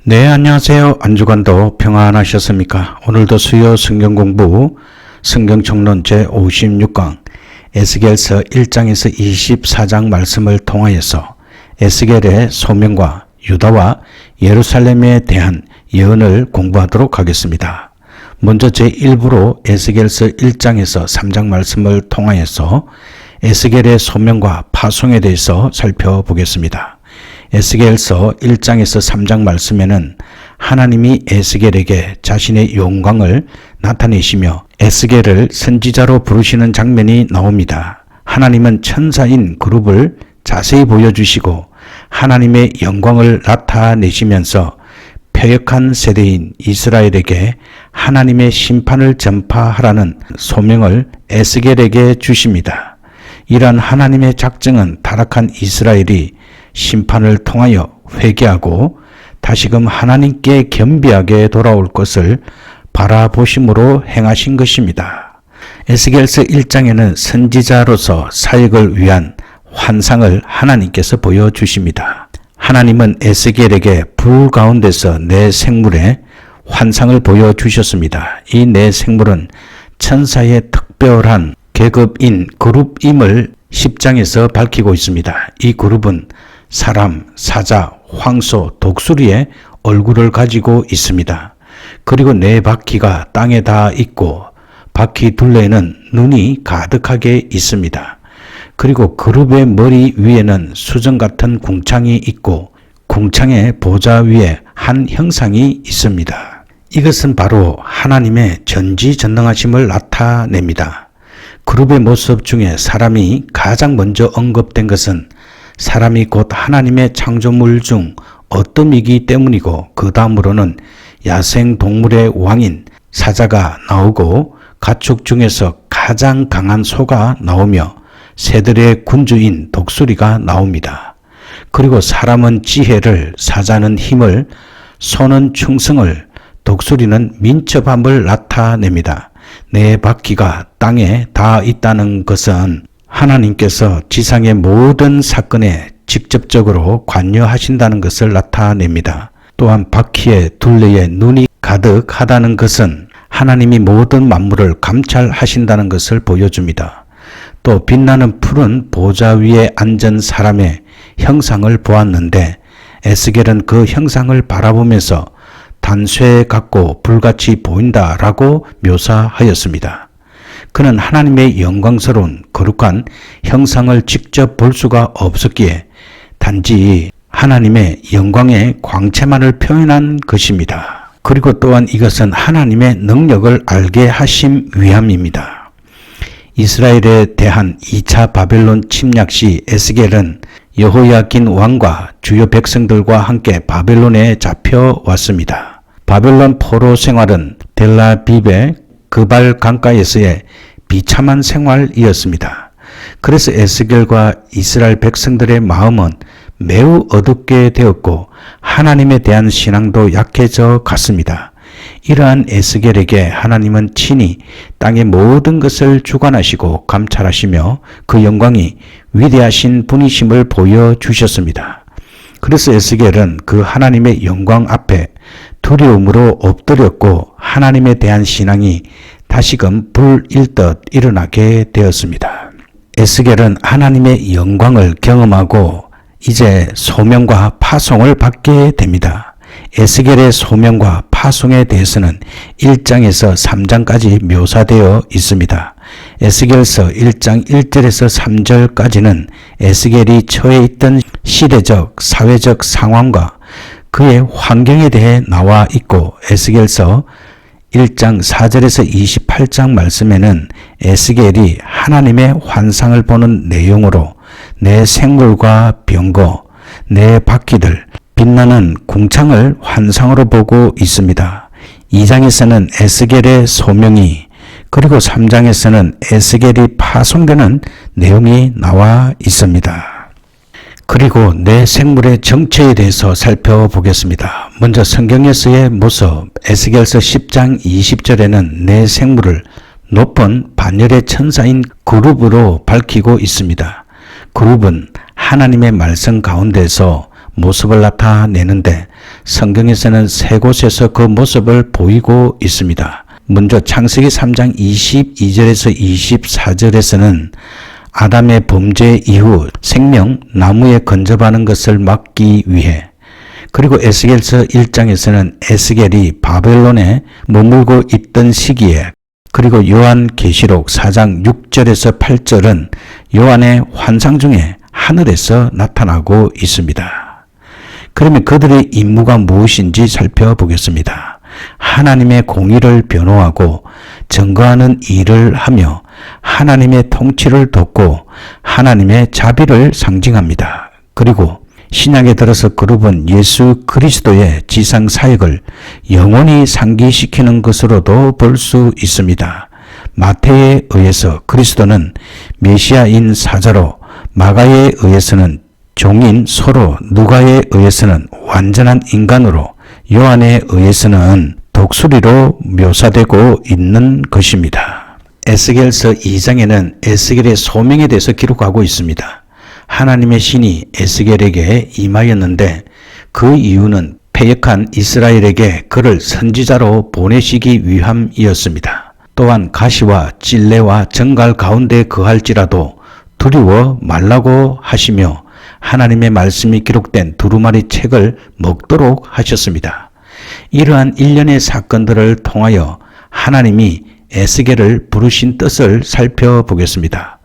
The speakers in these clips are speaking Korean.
네, 안녕하세요. 한 주간도 평안하셨습니까? 오늘도 수요 성경공부 성경총론 제56강 에스겔서 1장에서 24장 말씀을 통하여서 에스겔의 소명과 유다와 예루살렘에 대한 예언을 공부하도록 하겠습니다. 먼저 제1부로 에스겔서 1장에서 3장 말씀을 통하여서 에스겔의 소명과 파송에 대해서 살펴보겠습니다. 에스겔서 1장에서 3장 말씀에는 하나님이 에스겔에게 자신의 영광을 나타내시며 에스겔을 선지자로 부르시는 장면이 나옵니다. 하나님은 천사인 그룹을 자세히 보여주시고 하나님의 영광을 나타내시면서 패역한 세대인 이스라엘에게 하나님의 심판을 전파하라는 소명을 에스겔에게 주십니다. 이러한 하나님의 작정은 타락한 이스라엘이 심판을 통하여 회개하고 다시금 하나님께 겸비하게 돌아올 것을 바라보심으로 행하신 것입니다. 에스겔서 1장에는 선지자로서 사역을 위한 환상을 하나님께서 보여주십니다. 하나님은 에스겔에게 불 가운데서 내 생물의 환상을 보여주셨습니다. 이 내 생물은 천사의 특별한 계급인 그룹임을 10장에서 밝히고 있습니다. 이 그룹은 사람, 사자, 황소, 독수리의 얼굴을 가지고 있습니다. 그리고 네 바퀴가 땅에 닿아 있고 바퀴 둘레에는 눈이 가득하게 있습니다. 그리고 그룹의 머리 위에는 수정 같은 궁창이 있고 궁창의 보좌 위에 한 형상이 있습니다. 이것은 바로 하나님의 전지전능하심을 나타냅니다. 그룹의 모습 중에 사람이 가장 먼저 언급된 것은 사람이 곧 하나님의 창조물 중 어뜸이기 때문이고 그 다음으로는 야생동물의 왕인 사자가 나오고 가축 중에서 가장 강한 소가 나오며 새들의 군주인 독수리가 나옵니다. 그리고 사람은 지혜를, 사자는 힘을, 소는 충성을, 독수리는 민첩함을 나타냅니다. 네 바퀴가 땅에 닿아 있다는 것은 하나님께서 지상의 모든 사건에 직접적으로 관여하신다는 것을 나타냅니다. 또한 바퀴의 둘레에 눈이 가득하다는 것은 하나님이 모든 만물을 감찰하신다는 것을 보여줍니다. 또 빛나는 푸른 보좌 위에 앉은 사람의 형상을 보았는데 에스겔은 그 형상을 바라보면서 단쇠 같고 불같이 보인다라고 묘사하였습니다. 그는 하나님의 영광스러운 거룩한 형상을 직접 볼 수가 없었기에 단지 하나님의 영광의 광채만을 표현한 것입니다. 그리고 또한 이것은 하나님의 능력을 알게 하심 위함입니다. 이스라엘에 대한 2차 바벨론 침략 시 에스겔은 여호야긴 왕과 주요 백성들과 함께 바벨론에 잡혀왔습니다. 바벨론 포로 생활은 델라빕의 그발 강가에서의 비참한 생활이었습니다. 그래서 에스겔과 이스라엘 백성들의 마음은 매우 어둡게 되었고 하나님에 대한 신앙도 약해져 갔습니다. 이러한 에스겔에게 하나님은 친히 땅의 모든 것을 주관하시고 감찰하시며 그 영광이 위대하신 분이심을 보여주셨습니다. 그래서 에스겔은 그 하나님의 영광 앞에 두려움으로 엎드렸고 하나님에 대한 신앙이 다시금 불일듯 일어나게 되었습니다. 에스겔은 하나님의 영광을 경험하고 이제 소명과 파송을 받게 됩니다. 에스겔의 소명과 파송에 대해서는 1장에서 3장까지 묘사되어 있습니다. 에스겔서 1장 1절에서 3절까지는 에스겔이 처해 있던 시대적, 사회적 상황과 그의 환경에 대해 나와 있고 에스겔서 1장 4절에서 28장 말씀에는 에스겔이 하나님의 환상을 보는 내용으로 내 생물과 병거, 내 바퀴들, 빛나는 궁창을 환상으로 보고 있습니다. 2장에서는 에스겔의 소명이 그리고 3장에서는 에스겔이 파송되는 내용이 나와 있습니다. 그리고 내 생물의 정체에 대해서 살펴보겠습니다. 먼저 성경에서의 모습, 에스겔서 10장 20절에는 내 생물을 높은 반열의 천사인 그룹으로 밝히고 있습니다. 그룹은 하나님의 말씀 가운데서 모습을 나타내는데 성경에서는 세 곳에서 그 모습을 보이고 있습니다. 먼저 창세기 3장 22절에서 24절에서는 아담의 범죄 이후 생명 나무에 건접하는 것을 막기 위해, 그리고 에스겔서 1장에서는 에스겔이 바벨론에 머물고 있던 시기에, 그리고 요한계시록 4장 6절에서 8절은 요한의 환상 중에 하늘에서 나타나고 있습니다. 그러면 그들의 임무가 무엇인지 살펴보겠습니다. 하나님의 공의를 변호하고 증거하는 일을 하며 하나님의 통치를 돕고 하나님의 자비를 상징합니다. 그리고 신약에 들어서 그룹은 예수 그리스도의 지상 사역을 영원히 상기시키는 것으로도 볼 수 있습니다. 마태에 의해서 그리스도는 메시아인 사자로, 마가에 의해서는 종인 소로, 누가에 의해서는 완전한 인간으로, 요한에 의해서는 독수리로 묘사되고 있는 것입니다. 에스겔서 2장에는 에스겔의 소명에 대해서 기록하고 있습니다. 하나님의 신이 에스겔에게 임하였는데 그 이유는 패역한 이스라엘에게 그를 선지자로 보내시기 위함이었습니다. 또한 가시와 찔레와 정갈 가운데 거할지라도 두려워 말라고 하시며 하나님의 말씀이 기록된 두루마리 책을 먹도록 하셨습니다. 이러한 일련의 사건들을 통하여 하나님이 에스겔을 부르신 뜻을 살펴보겠습니다.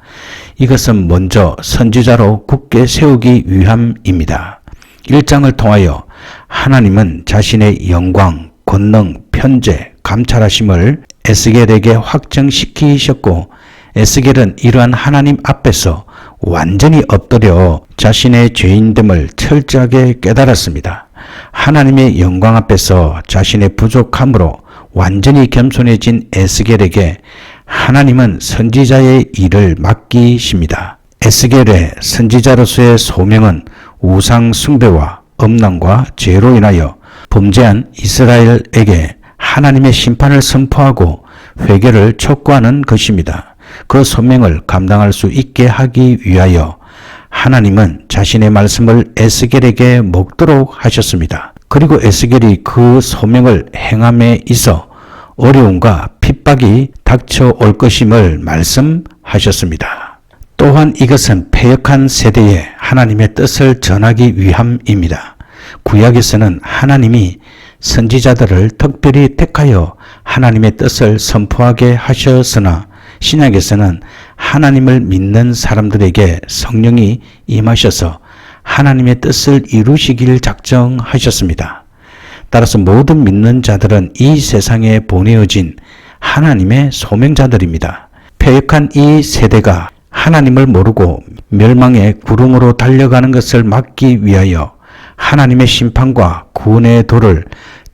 이것은 먼저 선지자로 굳게 세우기 위함입니다. 1장을 통하여 하나님은 자신의 영광, 권능, 편재, 감찰하심을 에스겔에게 확정시키셨고, 에스겔은 이러한 하나님 앞에서 완전히 엎드려 자신의 죄인됨을 철저하게 깨달았습니다. 하나님의 영광 앞에서 자신의 부족함으로 완전히 겸손해진 에스겔에게 하나님은 선지자의 일을 맡기십니다. 에스겔의 선지자로서의 소명은 우상 숭배와 음란과 죄로 인하여 범죄한 이스라엘에게 하나님의 심판을 선포하고 회개를 촉구하는 것입니다. 그 소명을 감당할 수 있게 하기 위하여 하나님은 자신의 말씀을 에스겔에게 먹도록 하셨습니다. 그리고 에스겔이 그 소명을 행함에 있어 어려움과 핍박이 닥쳐올 것임을 말씀하셨습니다. 또한 이것은 패역한 세대에 하나님의 뜻을 전하기 위함입니다. 구약에서는 하나님이 선지자들을 특별히 택하여 하나님의 뜻을 선포하게 하셨으나 신약에서는 하나님을 믿는 사람들에게 성령이 임하셔서 하나님의 뜻을 이루시길 작정하셨습니다. 따라서 모든 믿는 자들은 이 세상에 보내어진 하나님의 소명자들입니다. 패역한 이 세대가 하나님을 모르고 멸망의 구름으로 달려가는 것을 막기 위하여 하나님의 심판과 구원의 도를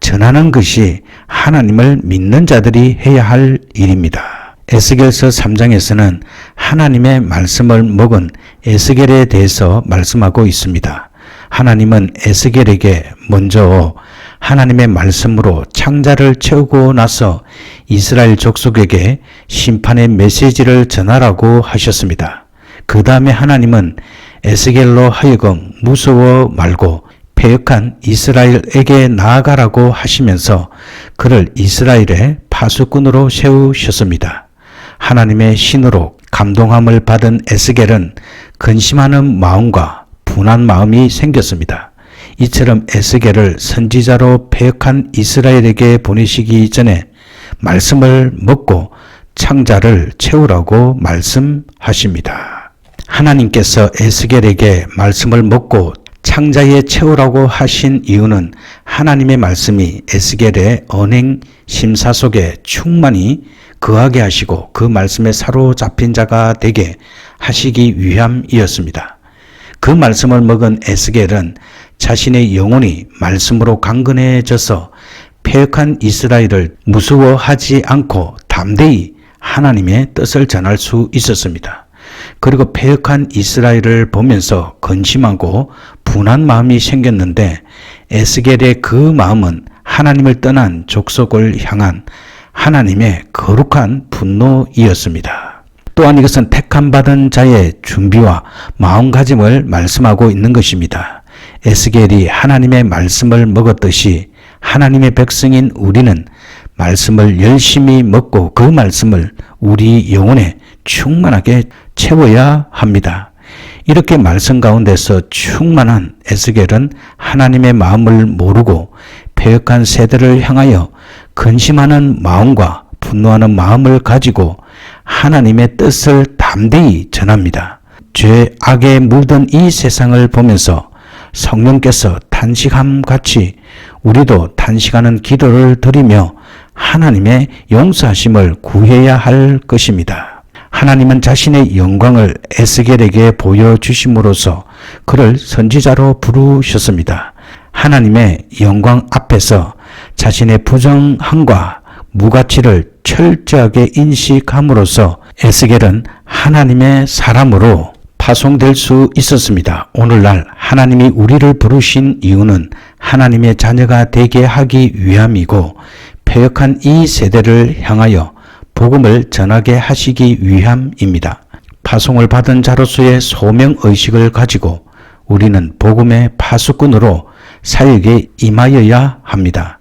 전하는 것이 하나님을 믿는 자들이 해야 할 일입니다. 에스겔서 3장에서는 하나님의 말씀을 먹은 에스겔에 대해서 말씀하고 있습니다. 하나님은 에스겔에게 먼저 하나님의 말씀으로 창자를 채우고 나서 이스라엘 족속에게 심판의 메시지를 전하라고 하셨습니다. 그 다음에 하나님은 에스겔로 하여금 무서워 말고 패역한 이스라엘에게 나아가라고 하시면서 그를 이스라엘의 파수꾼으로 세우셨습니다. 하나님의 신으로 감동함을 받은 에스겔은 근심하는 마음과 분한 마음이 생겼습니다. 이처럼 에스겔을 선지자로 패역한 이스라엘에게 보내시기 전에 말씀을 먹고 창자를 채우라고 말씀하십니다. 하나님께서 에스겔에게 말씀을 먹고 창자에 채우라고 하신 이유는 하나님의 말씀이 에스겔의 언행 심사 속에 충만히 거하게 하시고 그 말씀에 사로잡힌 자가 되게 하시기 위함이었습니다. 그 말씀을 먹은 에스겔은 자신의 영혼이 말씀으로 강건해져서 패역한 이스라엘을 무서워하지 않고 담대히 하나님의 뜻을 전할 수 있었습니다. 그리고 패역한 이스라엘을 보면서 근심하고 분한 마음이 생겼는데 에스겔의 그 마음은 하나님을 떠난 족속을 향한 하나님의 거룩한 분노이었습니다. 또한 이것은 택함받은 자의 준비와 마음가짐을 말씀하고 있는 것입니다. 에스겔이 하나님의 말씀을 먹었듯이 하나님의 백성인 우리는 말씀을 열심히 먹고 그 말씀을 우리 영혼에 충만하게 채워야 합니다. 이렇게 말씀 가운데서 충만한 에스겔은 하나님의 마음을 모르고 패역한 세대를 향하여 근심하는 마음과 분노하는 마음을 가지고 하나님의 뜻을 담대히 전합니다. 죄, 악에 물든 이 세상을 보면서 성령께서 탄식함같이 우리도 탄식하는 기도를 드리며 하나님의 용서하심을 구해야 할 것입니다. 하나님은 자신의 영광을 에스겔에게 보여주심으로써 그를 선지자로 부르셨습니다. 하나님의 영광 앞에서 자신의 부정함과 무가치를 철저하게 인식함으로써 에스겔은 하나님의 사람으로 파송될 수 있었습니다. 오늘날 하나님이 우리를 부르신 이유는 하나님의 자녀가 되게 하기 위함이고 패역한 이 세대를 향하여 복음을 전하게 하시기 위함입니다. 파송을 받은 자로서의 소명의식을 가지고 우리는 복음의 파수꾼으로 사역에 임하여야 합니다.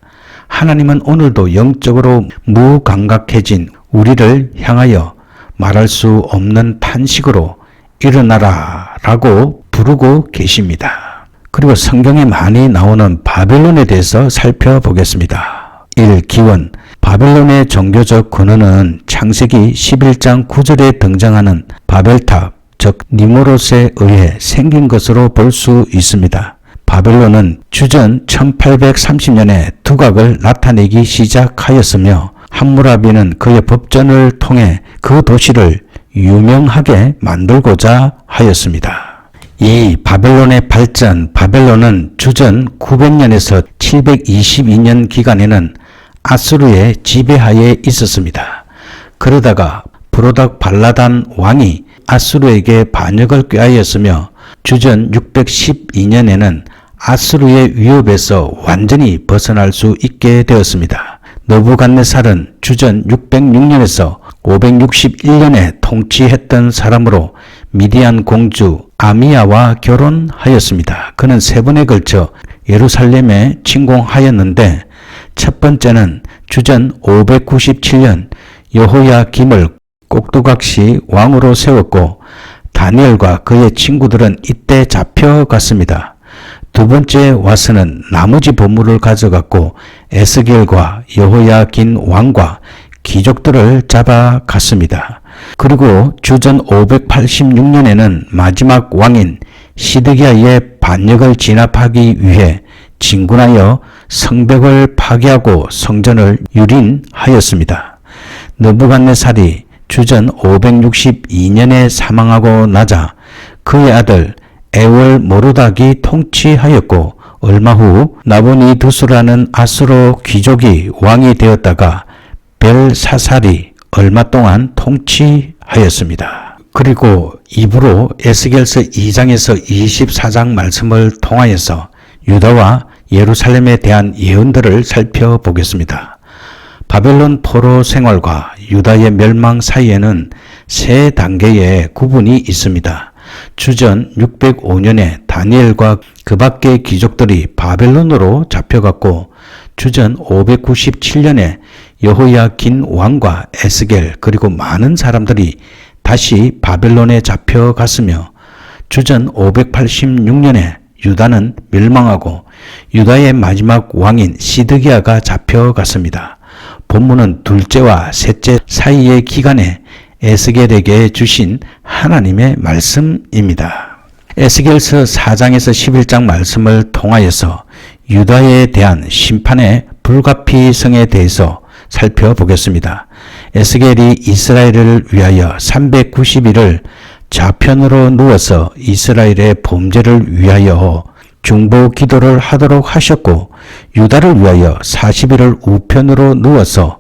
하나님은 오늘도 영적으로 무감각해진 우리를 향하여 말할 수 없는 탄식으로 일어나라 라고 부르고 계십니다. 그리고 성경에 많이 나오는 바벨론에 대해서 살펴보겠습니다. 1. 기원. 바벨론의 종교적 근원은 창세기 11장 9절에 등장하는 바벨탑, 즉 니무롯에 의해 생긴 것으로 볼 수 있습니다. 바벨론은 주전 1830년에 두각을 나타내기 시작하였으며 함무라비는 그의 법전을 통해 그 도시를 유명하게 만들고자 하였습니다. 이 바벨론의 발전, 바벨론은 주전 900년에서 722년 기간에는 아수르의 지배하에 있었습니다. 그러다가 브로닥 발라단 왕이 아수르에게 반역을 꾀하였으며 주전 612년에는 아수르의 위협에서 완전히 벗어날 수 있게 되었습니다. 느부갓네살은 주전 606년에서 561년에 통치했던 사람으로 미디안 공주 아미야와 결혼하였습니다. 그는 3번에 걸쳐 예루살렘에 침공하였는데 첫 번째는 주전 597년 여호야김을 꼭두각시 왕으로 세웠고 다니엘과 그의 친구들은 이때 잡혀갔습니다. 두 번째 와서는 나머지 보물을 가져갔고 에스겔과 여호야긴 왕과 귀족들을 잡아갔습니다. 그리고 주전 586년에는 마지막 왕인 시드기야의 반역을 진압하기 위해 진군하여 성벽을 파괴하고 성전을 유린하였습니다. 느부갓네살이 주전 562년에 사망하고 나자 그의 아들 에월 모르닥이 통치하였고 얼마 후 나보니두스라는 아수르 귀족이 왕이 되었다가 벨사살이 얼마 동안 통치하였습니다. 그리고 입으로 에스겔서 2장에서 24장 말씀을 통하여서 유다와 예루살렘에 대한 예언들을 살펴보겠습니다. 바벨론 포로 생활과 유다의 멸망 사이에는 세 단계의 구분이 있습니다. 주전 605년에 다니엘과 그 밖의 귀족들이 바벨론으로 잡혀갔고 주전 597년에 여호야긴 왕과 에스겔 그리고 많은 사람들이 다시 바벨론에 잡혀갔으며 주전 586년에 유다는 멸망하고 유다의 마지막 왕인 시드기야가 잡혀갔습니다. 본문은 둘째와 셋째 사이의 기간에 에스겔에게 주신 하나님의 말씀입니다. 에스겔서 4장에서 11장 말씀을 통하여서 유다에 대한 심판의 불가피성에 대해서 살펴보겠습니다. 에스겔이 이스라엘을 위하여 390일을 좌편으로 누워서 이스라엘의 범죄를 위하여 중보 기도를 하도록 하셨고 유다를 위하여 40일을 우편으로 누워서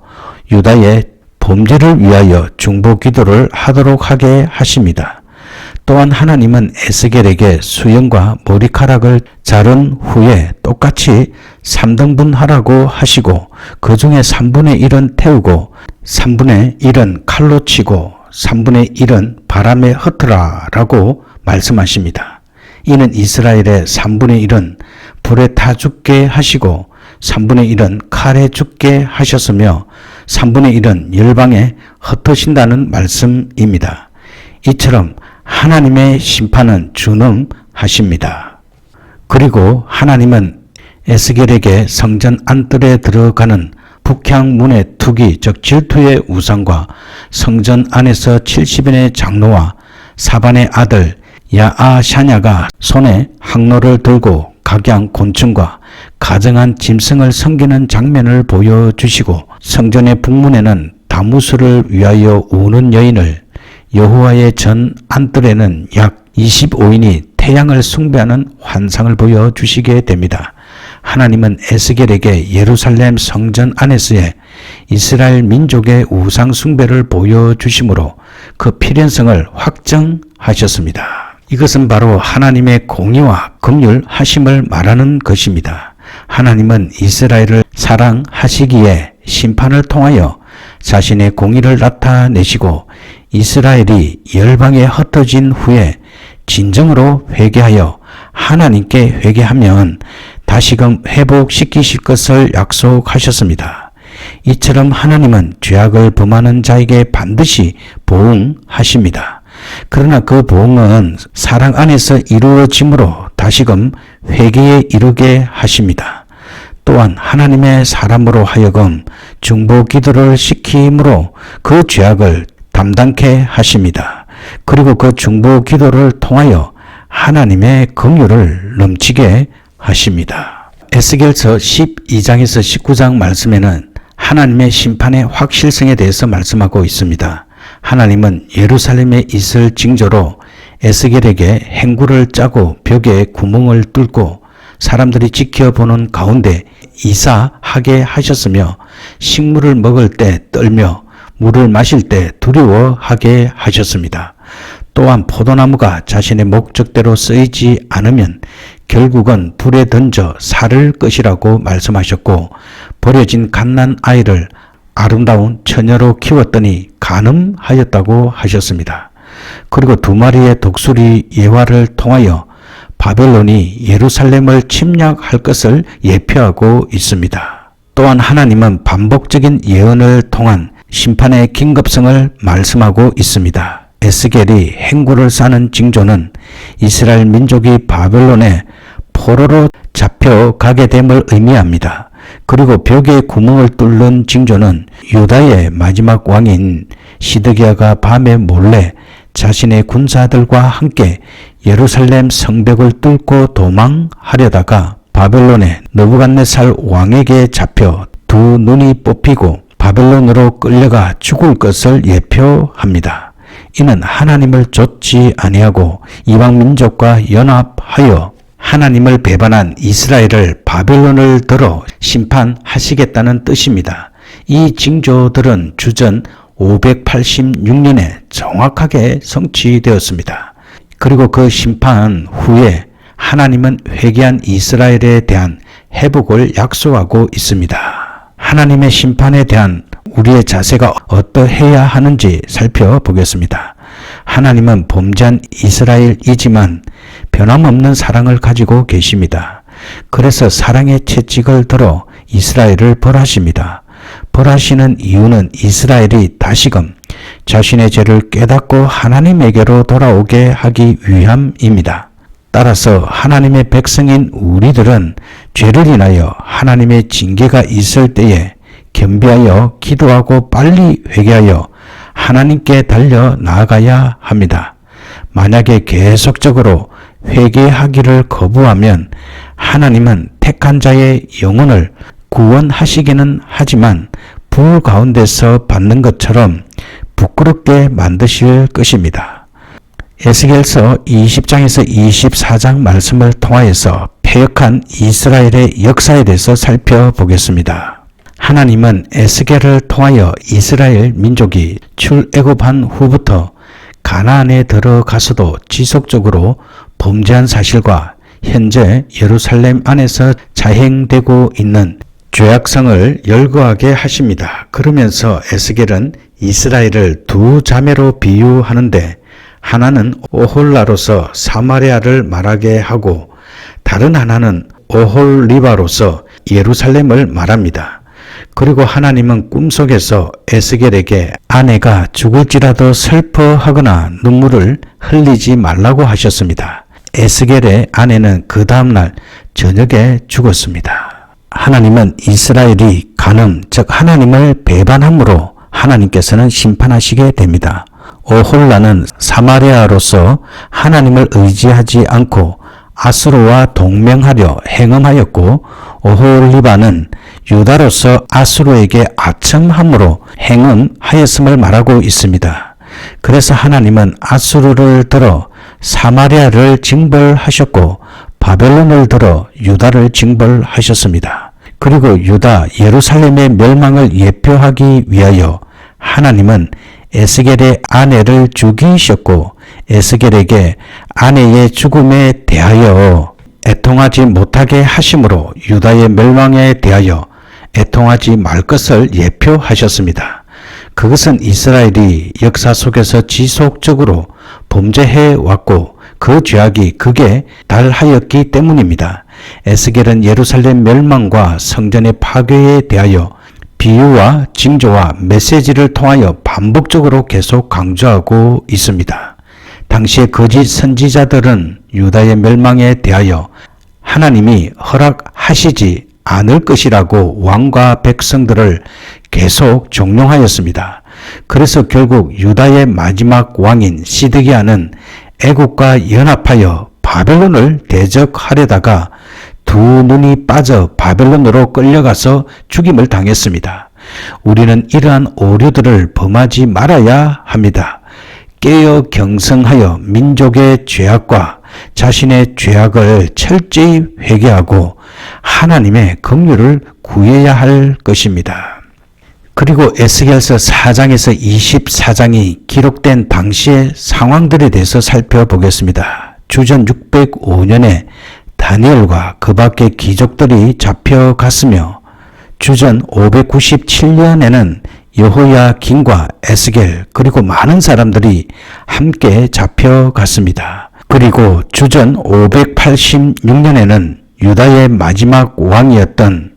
유다의 범죄를 위하여 중보 기도를 하도록 하게 하십니다. 또한 하나님은 에스겔에게 수염과 머리카락을 자른 후에 똑같이 3등분 하라고 하시고 그 중에 3분의 1은 태우고 3분의 1은 칼로 치고 3분의 1은 바람에 흩으라 라고 말씀하십니다. 이는 이스라엘의 3분의 1은 불에 타 죽게 하시고 3분의 1은 칼에 죽게 하셨으며 3분의 1은 열방에 흩으신다는 말씀입니다. 이처럼 하나님의 심판은 준엄하십니다. 그리고 하나님은 에스겔에게 성전 안뜰에 들어가는 북향문의 투기 즉 질투의 우상과 성전 안에서 70인의 장로와 사반의 아들 야아샤냐가 손에 항로를 들고 각양 곤충과 가정한 짐승을 섬기는 장면을 보여주시고 성전의 북문에는 다무스를 위하여 우는 여인을 여호와의 전 안뜰에는 약 25인이 태양을 숭배하는 환상을 보여주시게 됩니다. 하나님은 에스겔에게 예루살렘 성전 안에서의 이스라엘 민족의 우상 숭배를 보여주심으로 그 필연성을 확정하셨습니다. 이것은 바로 하나님의 공의와 긍휼하심을 말하는 것입니다. 하나님은 이스라엘을 사랑하시기에 심판을 통하여 자신의 공의를 나타내시고 이스라엘이 열방에 흩어진 후에 진정으로 회개하여 하나님께 회개하면 다시금 회복시키실 것을 약속하셨습니다. 이처럼 하나님은 죄악을 범하는 자에게 반드시 보응하십니다. 그러나 그 보응은 사랑 안에서 이루어지므로 다시금 회개에 이르게 하십니다. 또한 하나님의 사람으로 하여금 중보 기도를 시킴으로 그 죄악을 담당케 하십니다. 그리고 그 중보 기도를 통하여 하나님의 긍휼을 넘치게 하십니다. 에스겔서 12장에서 19장 말씀에는 하나님의 심판의 확실성에 대해서 말씀하고 있습니다. 하나님은 예루살렘에 있을 징조로 에스겔에게 행구를 짜고 벽에 구멍을 뚫고 사람들이 지켜보는 가운데 이사하게 하셨으며 식물을 먹을 때 떨며 물을 마실 때 두려워하게 하셨습니다. 또한 포도나무가 자신의 목적대로 쓰이지 않으면 결국은 불에 던져 살을 것이라고 말씀하셨고 버려진 갓난 아이를 아름다운 처녀로 키웠더니 간음하였다고 하셨습니다. 그리고 2마리의 독수리 예화를 통하여 바벨론이 예루살렘을 침략할 것을 예표하고 있습니다. 또한 하나님은 반복적인 예언을 통한 심판의 긴급성을 말씀하고 있습니다. 에스겔이 행구를 싸는 징조는 이스라엘 민족이 바벨론의 포로로 잡혀가게 됨을 의미합니다. 그리고 벽에 구멍을 뚫는 징조는 유다의 마지막 왕인 시드기야가 밤에 몰래 자신의 군사들과 함께 예루살렘 성벽을 뚫고 도망하려다가 바벨론의 느부갓네살 왕에게 잡혀 두 눈이 뽑히고 바벨론으로 끌려가 죽을 것을 예표합니다. 이는 하나님을 좇지 아니하고 이방 민족과 연합하여 하나님을 배반한 이스라엘을 바벨론을 들어 심판하시겠다는 뜻입니다. 이 징조들은 주전 586년에 정확하게 성취되었습니다. 그리고 그 심판 후에 하나님은 회개한 이스라엘에 대한 회복을 약속하고 있습니다. 하나님의 심판에 대한 우리의 자세가 어떠해야 하는지 살펴보겠습니다. 하나님은 범죄한 이스라엘이지만 변함없는 사랑을 가지고 계십니다. 그래서 사랑의 채찍을 들어 이스라엘을 벌하십니다. 벌하시는 이유는 이스라엘이 다시금 자신의 죄를 깨닫고 하나님에게로 돌아오게 하기 위함입니다. 따라서 하나님의 백성인 우리들은 죄를 인하여 하나님의 징계가 있을 때에 겸비하여 기도하고 빨리 회개하여 하나님께 달려 나아가야 합니다. 만약에 계속적으로 회개하기를 거부하면 하나님은 택한 자의 영혼을 구원하시기는 하지만 불 가운데서 받는 것처럼 부끄럽게 만드실 것입니다. 에스겔서 20장에서 24장 말씀을 통하여서 패역한 이스라엘의 역사에 대해서 살펴보겠습니다. 하나님은 에스겔을 통하여 이스라엘 민족이 출애굽한 후부터 가나안에 들어가서도 지속적으로 범죄한 사실과 현재 예루살렘 안에서 자행되고 있는 죄악성을 열거하게 하십니다. 그러면서 에스겔은 이스라엘을 두 자매로 비유하는데 하나는 오홀라로서 사마리아를 말하게 하고 다른 하나는 오홀리바로서 예루살렘을 말합니다. 그리고 하나님은 꿈속에서 에스겔에게 아내가 죽을지라도 슬퍼하거나 눈물을 흘리지 말라고 하셨습니다. 에스겔의 아내는 그 다음날 저녁에 죽었습니다. 하나님은 이스라엘이 간음, 즉 하나님을 배반함으로 하나님께서는 심판하시게 됩니다. 오홀라는 사마리아로서 하나님을 의지하지 않고 아수르와 동맹하려 행음하였고, 오홀리바는 유다로서 아수르에게 아첨함으로 행음하였음을 말하고 있습니다. 그래서 하나님은 아수르를 들어 사마리아를 징벌하셨고 바벨론을 들어 유다를 징벌하셨습니다. 그리고 유다 예루살렘의 멸망을 예표하기 위하여 하나님은 에스겔의 아내를 죽이셨고 에스겔에게 아내의 죽음에 대하여 애통하지 못하게 하심으로 유다의 멸망에 대하여 애통하지 말 것을 예표하셨습니다. 그것은 이스라엘이 역사 속에서 지속적으로 범죄해 왔고 그 죄악이 극에 달하였기 때문입니다. 에스겔은 예루살렘 멸망과 성전의 파괴에 대하여 비유와 징조와 메시지를 통하여 반복적으로 계속 강조하고 있습니다. 당시의 거짓 선지자들은 유다의 멸망에 대하여 하나님이 허락하시지 않을 것이라고 왕과 백성들을 계속 종용하였습니다. 그래서 결국 유다의 마지막 왕인 시드기야는 애국과 연합하여 바벨론을 대적하려다가 두 눈이 빠져 바벨론으로 끌려가서 죽임을 당했습니다. 우리는 이러한 오류들을 범하지 말아야 합니다. 깨어 경성하여 민족의 죄악과 자신의 죄악을 철저히 회개하고 하나님의 긍휼을 구해야 할 것입니다. 그리고 에스겔서 4장에서 24장이 기록된 당시의 상황들에 대해서 살펴보겠습니다. 주전 605년에 다니엘과 그 밖의 귀족들이 잡혀갔으며 주전 597년에는 여호야긴과 에스겔 그리고 많은 사람들이 함께 잡혀갔습니다. 그리고 주전 586년에는 유다의 마지막 왕이었던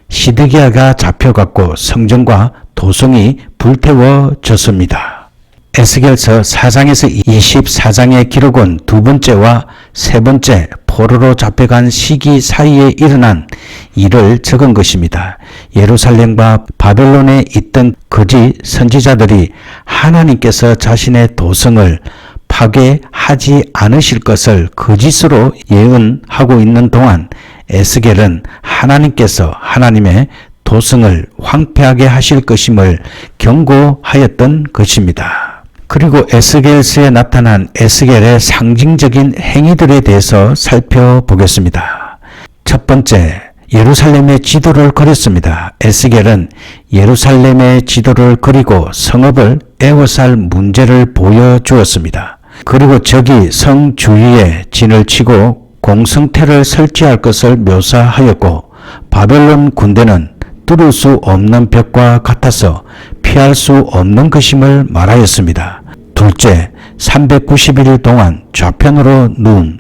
시드기야가 잡혀갔고 성전과 도성이 불태워졌습니다. 에스겔서 4장에서 24장의 기록은 두 번째와 세 번째 포로로 잡혀간 시기 사이에 일어난 일을 적은 것입니다. 예루살렘과 바벨론에 있던 거짓 선지자들이 하나님께서 자신의 도성을 파괴하지 않으실 것을 거짓으로 예언하고 있는 동안 에스겔은 하나님께서 하나님의 도성을 황폐하게 하실 것임을 경고하였던 것입니다. 그리고 에스겔서에 나타난 에스겔의 상징적인 행위들에 대해서 살펴보겠습니다. 첫 번째, 예루살렘의 지도를 그렸습니다. 에스겔은 예루살렘의 지도를 그리고 성읍을 에워쌀 문제를 보여주었습니다. 그리고 적이 성 주위에 진을 치고 공성태를 설치할 것을 묘사하였고 바벨론 군대는 뚫을 수 없는 벽과 같아서 피할 수 없는 것임을 말하였습니다. 둘째, 390일 동안 좌편으로 누움.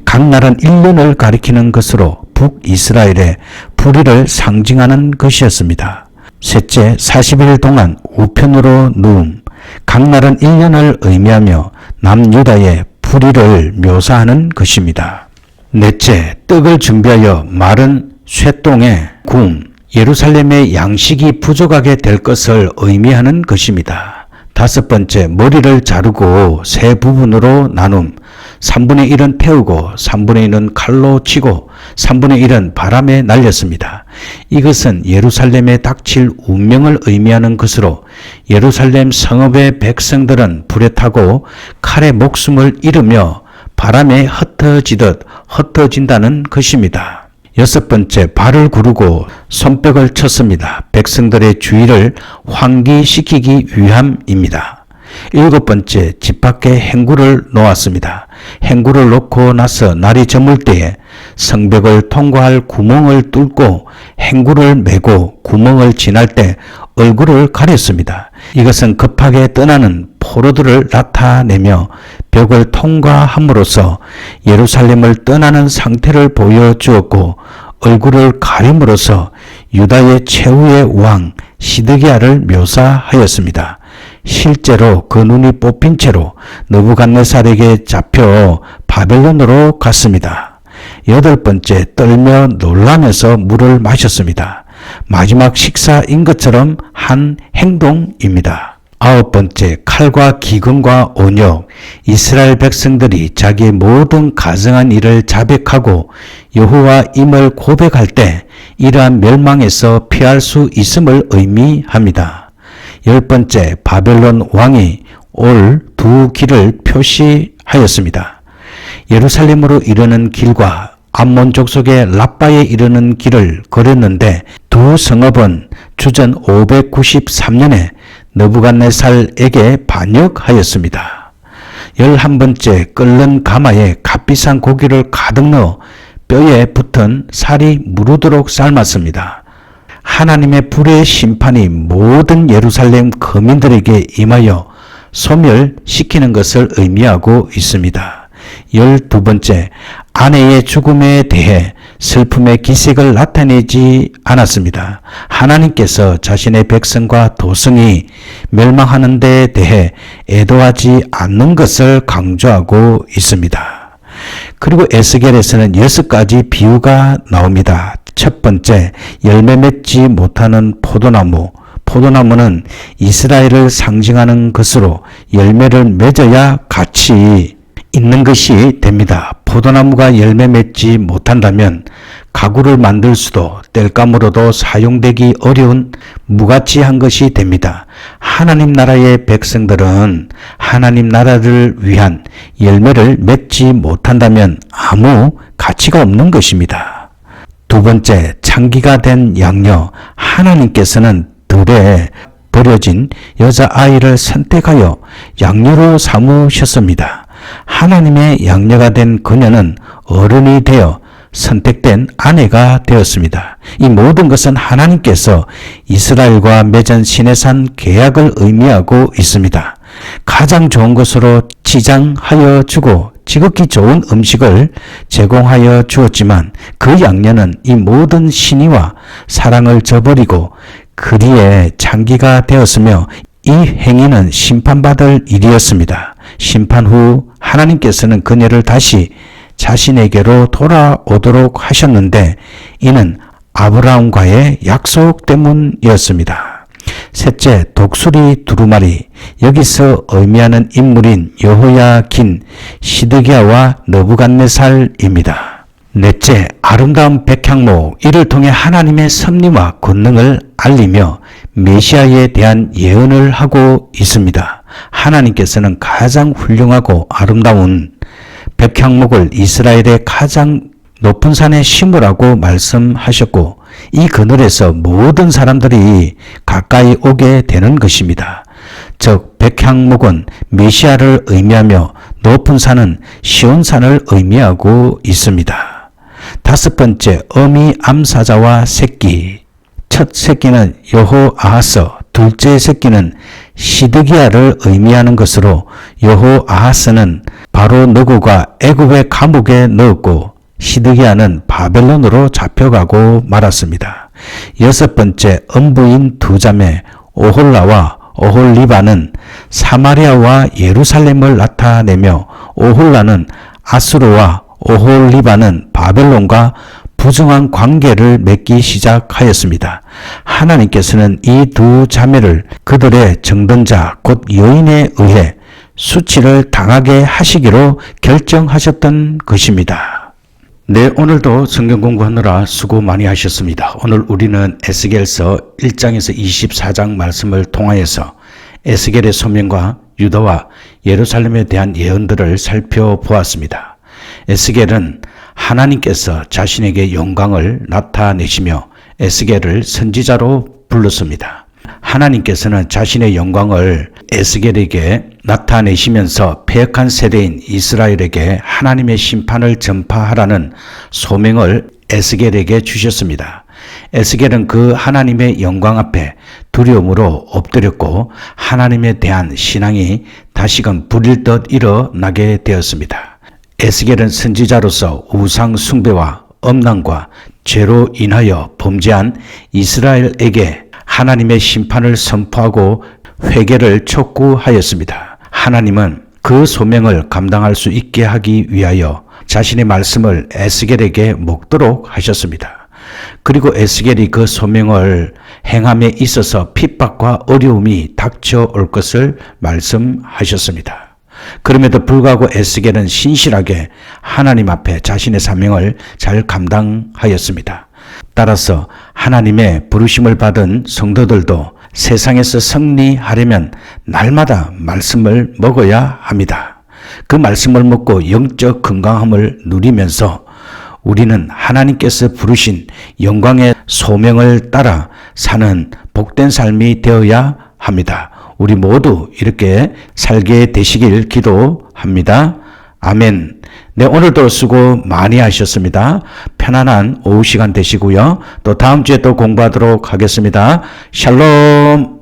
각 날은 1년을 가리키는 것으로 북이스라엘의 불의를 상징하는 것이었습니다. 셋째, 40일 동안 우편으로 누움. 각 날은 1년을 의미하며 남유다의 불의를 묘사하는 것입니다. 넷째, 떡을 준비하여 마른 쇠똥에 구움. 예루살렘의 양식이 부족하게 될 것을 의미하는 것입니다. 다섯 번째, 머리를 자르고 세 부분으로 나눔. 3분의 1은 태우고 3분의 1은 칼로 치고 3분의 1은 바람에 날렸습니다. 이것은 예루살렘에 닥칠 운명을 의미하는 것으로 예루살렘 성읍의 백성들은 불에 타고 칼에 목숨을 잃으며 바람에 흩어지듯 흩어진다는 것입니다. 여섯 번째, 발을 구르고 손뼉을 쳤습니다. 백성들의 주의를 환기시키기 위함입니다. 일곱 번째, 집 밖에 행구를 놓았습니다. 행구를 놓고 나서 날이 저물 때에 성벽을 통과할 구멍을 뚫고 행구를 메고 구멍을 지날 때 얼굴을 가렸습니다. 이것은 급하게 떠나는 포로들을 나타내며 벽을 통과함으로써 예루살렘을 떠나는 상태를 보여주었고, 얼굴을 가림으로써 유다의 최후의 왕 시드기야를 묘사하였습니다. 실제로 그 눈이 뽑힌 채로 느부갓네살에게 잡혀 바벨론으로 갔습니다. 8번째, 떨며 놀라면서 물을 마셨습니다. 마지막 식사인 것처럼 한 행동입니다. 9번째, 칼과 기근과 온역. 이스라엘 백성들이 자기의 모든 가증한 일을 자백하고 여호와임을 고백할 때 이러한 멸망에서 피할 수 있음을 의미합니다. 10번째, 바벨론 왕이 올 두 길을 표시하였습니다. 예루살렘으로 이르는 길과 암몬 족속의 라빠에 이르는 길을 걸었는데, 두 성읍은 주전 593년에 느부갓네살에게 반역하였습니다. 11번째, 끓는 가마에 값비싼 고기를 가득 넣어 뼈에 붙은 살이 무르도록 삶았습니다. 하나님의 불의 심판이 모든 예루살렘 거민들에게 임하여 소멸시키는 것을 의미하고 있습니다. 12번째, 아내의 죽음에 대해 슬픔의 기색을 나타내지 않았습니다. 하나님께서 자신의 백성과 도성이 멸망하는 데 대해 애도하지 않는 것을 강조하고 있습니다. 그리고 에스겔에서는 6가지 비유가 나옵니다. 첫 번째, 열매 맺지 못하는 포도나무. 포도나무는 이스라엘을 상징하는 것으로 열매를 맺어야 가치 있는 것이 됩니다. 포도나무가 열매 맺지 못한다면 가구를 만들 수도 땔감으로도 사용되기 어려운 무가치한 것이 됩니다. 하나님 나라의 백성들은 하나님 나라를 위한 열매를 맺지 못한다면 아무 가치가 없는 것입니다. 두 번째, 창기가 된 양녀. 하나님께서는 들에 버려진 여자아이를 선택하여 양녀로 삼으셨습니다. 하나님의 양녀가 된 그녀는 어른이 되어 선택된 아내가 되었습니다. 이 모든 것은 하나님께서 이스라엘과 맺은 시내산 계약을 의미하고 있습니다. 가장 좋은 것으로 치장하여 주고 지극히 좋은 음식을 제공하여 주었지만, 그 양녀는 이 모든 신의와 사랑을 저버리고 그리에 창기가 되었으며, 이 행위는 심판받을 일이었습니다. 심판 후 하나님께서는 그녀를 다시 자신에게로 돌아오도록 하셨는데, 이는 아브라함과의 약속 때문이었습니다. 셋째, 독수리 두루마리. 여기서 의미하는 인물인 여호야긴, 시드기야와 느부갓네살입니다. 넷째, 아름다운 백향목. 이를 통해 하나님의 섭리와 권능을 알리며 메시아에 대한 예언을 하고 있습니다. 하나님께서는 가장 훌륭하고 아름다운 백향목을 이스라엘의 가장 높은 산에 심으라고 말씀하셨고, 이 그늘에서 모든 사람들이 가까이 오게 되는 것입니다. 즉 백향목은 메시아를 의미하며 높은 산은 시온산을 의미하고 있습니다. 다섯 번째, 어미 암사자와 새끼. 첫 새끼는 여호아하스, 둘째 새끼는 시드기야를 의미하는 것으로, 여호아하스는 바로 느고가 애굽의 감옥에 넣었고 시드기야는 바벨론으로 잡혀가고 말았습니다. 여섯 번째, 음부인 두 자매 오홀라와 오홀리바는 사마리아와 예루살렘을 나타내며, 오홀라는 아수르와 오홀리바는 바벨론과 부정한 관계를 맺기 시작하였습니다. 하나님께서는 이 두 자매를 그들의 정든자 곧 여인에 의해 수치를 당하게 하시기로 결정하셨던 것입니다. 네, 오늘도 성경 공부하느라 수고 많이 하셨습니다. 오늘 우리는 에스겔서 1장에서 24장 말씀을 통하여서 에스겔의 소명과 유다와 예루살렘에 대한 예언들을 살펴보았습니다. 에스겔은 하나님께서 자신에게 영광을 나타내시며 에스겔을 선지자로 불렀습니다. 하나님께서는 자신의 영광을 에스겔에게 나타내시면서 패역한 세대인 이스라엘에게 하나님의 심판을 전파하라는 소명을 에스겔에게 주셨습니다. 에스겔은 그 하나님의 영광 앞에 두려움으로 엎드렸고 하나님에 대한 신앙이 다시금 불일 듯 일어나게 되었습니다. 에스겔은 선지자로서 우상 숭배와 엄난과 죄로 인하여 범죄한 이스라엘에게 하나님의 심판을 선포하고 회개를 촉구하였습니다. 하나님은 그 소명을 감당할 수 있게 하기 위하여 자신의 말씀을 에스겔에게 먹도록 하셨습니다. 그리고 에스겔이 그 소명을 행함에 있어서 핍박과 어려움이 닥쳐올 것을 말씀하셨습니다. 그럼에도 불구하고 에스겔은 신실하게 하나님 앞에 자신의 사명을 잘 감당하였습니다. 따라서 하나님의 부르심을 받은 성도들도 세상에서 승리하려면 날마다 말씀을 먹어야 합니다. 그 말씀을 먹고 영적 건강함을 누리면서 우리는 하나님께서 부르신 영광의 소명을 따라 사는 복된 삶이 되어야 합니다. 우리 모두 이렇게 살게 되시길 기도합니다. 아멘. 네, 오늘도 수고 많이 하셨습니다. 편안한 오후 시간 되시고요. 또 다음 주에 또 공부하도록 하겠습니다. 샬롬.